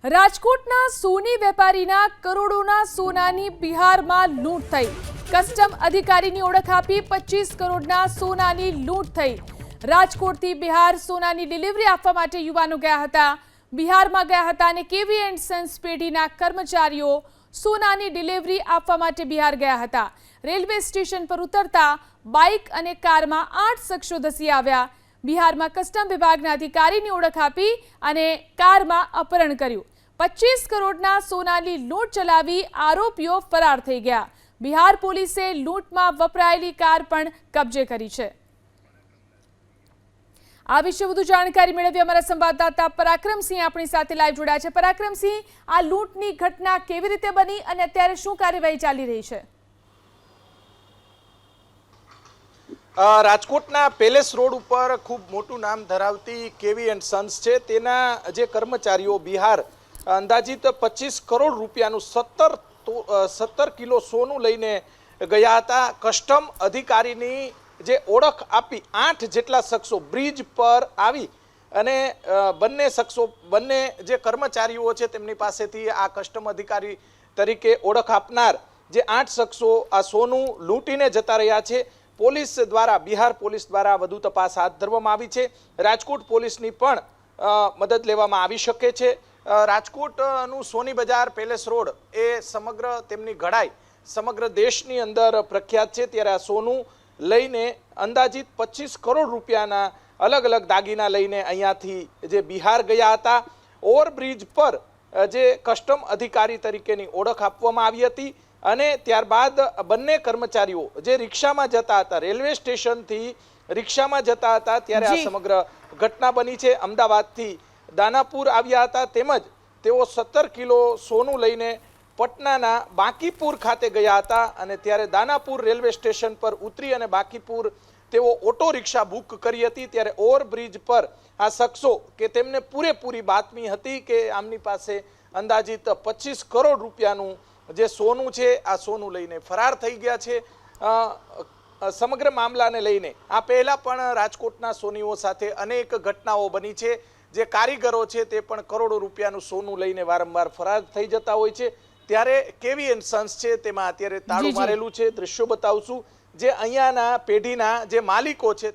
રાજકોટના સોની વેપારીના કરોડોના સોનાની બિહારમાં લૂંટ થઈ। કસ્ટમ અધિકારીની ઓળખ આપી 25 કરોડના સોનાની લૂંટ થઈ। રાજકોટથી બિહાર સોનાની ડિલિવરી આપવા માટે યુવાનો ગયા હતા। બિહારમાં ગયા હતા અને કેવી એન્ડ સન્સ પેઢીના કર્મચારીઓ સોનાની ડિલિવરી આપવા માટે બિહાર ગયા હતા। રેલવે સ્ટેશન પર ઉતરતા બાઇક અને કારમાં 8 શખ્સો ધસી આવ્યા। બિહારમાં કસ્ટમ વિભાગના અધિકારીની ઓળખ આપી અને કારમાં અપહરણ કર્યું। 25 કરોડના સોનાની લૂંટ ચલાવી આરોપીઓ ફરાર થઈ ગયા। બિહાર પોલીસે લૂંટમાં વપરાયેલી કાર પણ કબજે કરી છે। આ વિશે વધુ જાણકારી મેળવી અમારા સંવાદદાતા પરાક્રમસિંહ આપણી સાથે લાઈવ જોડાયા છે। પરાક્રમસિંહ, આ લૂંટની ઘટના કેવી રીતે બની અને અત્યારે શું કાર્યવાહી ચાલી રહી છે? રાજકોટના પેલેસ રોડ ઉપર ખૂબ મોટું નામ ધરાવતી કેવી એન્ડ સન્સ છે, તેના જે કર્મચારીઓ બિહાર અંદાજિત 25 કરોડ રૂપિયાનું 17 કિલો સોનું લઈને ગયા હતા। કસ્ટમ અધિકારીની જે ઓળખ આપી 8 જેટલા શખ્સો બ્રિજ પર આવી અને બંને જે કર્મચારીઓ છે તેમની પાસેથી આ કસ્ટમ અધિકારી તરીકે ઓળખ આપનાર જે 8 શખ્સો આ સોનું લૂંટીને જતા રહ્યા છે। પોલીસ દ્વારા, બિહાર પોલીસ દ્વારા વધુ તપાસ હાથ ધરવામાં આવી છે। રાજકોટ પોલીસની પણ મદદ લેવામાં આવી શકે છે। રાજકોટનું સોની બજાર પેલેસ રોડ એ સમગ્ર તેમની ઘડાઈ સમગ્ર દેશની અંદર પ્રખ્યાત છે। ત્યારે આ સોનું લઈને અંદાજિત 25 કરોડ રૂપિયાના અલગ અલગ દાગીના લઈને અહીંયાથી જે બિહાર ગયા હતા। ઓવરબ્રિજ પર જે કસ્ટમ અધિકારી તરીકેની ઓળખ આપવામાં આવી હતી અને ત્યારબાદ બંને કર્મચારીઓ જે રિક્ષામાં જતા હતા, રેલવે સ્ટેશનથી રિક્ષામાં જતા હતા ત્યારે આ સમગ્ર ઘટના બની છે। અમદાવાદથી દાનાપુર આવ્યા હતા, તેમજ તેઓ 17 કિલો સોનું લઈને પટનાના બાંકીપુર ખાતે ગયા હતા અને ત્યારે દાનાપુર રેલવે સ્ટેશન પર ઉતરી અને બાંકીપુર તેઓ ઓટો રિક્ષા બુક કરી હતી। ત્યારે ઓવરબ્રિજ પર આ શખ્સો કે તેમને પૂરેપૂરી બાતમી હતી કે આમની પાસે અંદાજિત 25 કરોડ રૂપિયાનું જે સોનું છે આ સોનું લઈને ફરાર થઈ ગયા છે। સમગ્ર મામલાને લઈને આ પહેલા પણ રાજકોટના સોનીઓ સાથે અનેક ઘટનાઓ બની છે। જે કારીગરો છે તે પણ કરોડો રૂપિયાનું સોનું લઈને વારંવાર ફરાર થઈ જતા હોય છે। ત્યારે કેવી એન્ડ સન્સ છે તેમાં અત્યારે તાળું મારેલું છે। દ્રશ્યો બતાવશું જે અહીંયાના પેઢીના જે માલિકો છે